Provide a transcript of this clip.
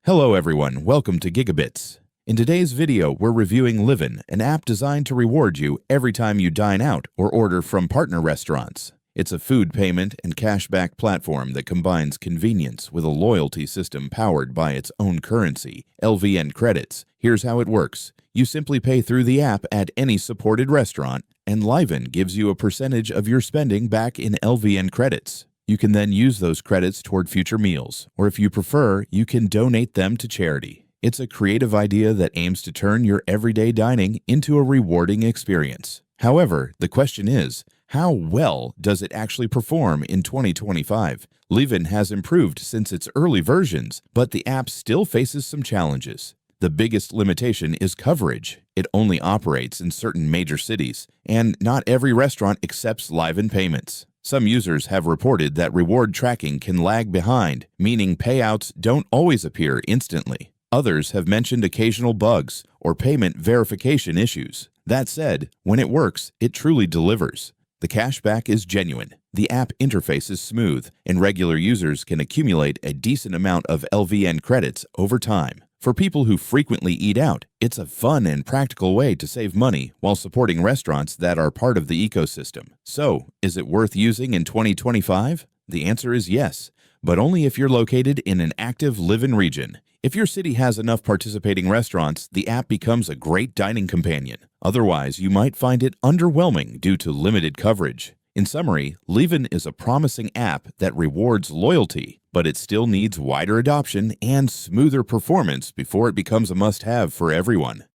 Hello everyone, welcome to GigaBits. In today's video, we're reviewing Liven, an app designed to reward you every time you dine out or order from partner restaurants. It's a food payment and cashback platform that combines convenience with a loyalty system powered by its own currency, LVN credits. Here's how it works. You simply pay through the app at any supported restaurant, and Liven gives you a percentage of your spending back in LVN credits. You can then use those credits toward future meals, or if you prefer, you can donate them to charity. It's a creative idea that aims to turn your everyday dining into a rewarding experience. However, the question is, how well does it actually perform in 2025? Liven has improved since its early versions, but the app still faces some challenges. The biggest limitation is coverage. It only operates in certain major cities, and not every restaurant accepts Liven payments. Some users have reported that reward tracking can lag behind, meaning payouts don't always appear instantly. Others have mentioned occasional bugs or payment verification issues. That said, when it works, it truly delivers. The cashback is genuine. The app interface is smooth, and regular users can accumulate a decent amount of LVN credits over time. For people who frequently eat out, it's a fun and practical way to save money while supporting restaurants that are part of the ecosystem. So, is it worth using in 2025? The answer is yes, but only if you're located in an active Liven region. If your city has enough participating restaurants, the app becomes a great dining companion. Otherwise, you might find it underwhelming due to limited coverage. In summary, Liven is a promising app that rewards loyalty, but it still needs wider adoption and smoother performance before it becomes a must-have for everyone.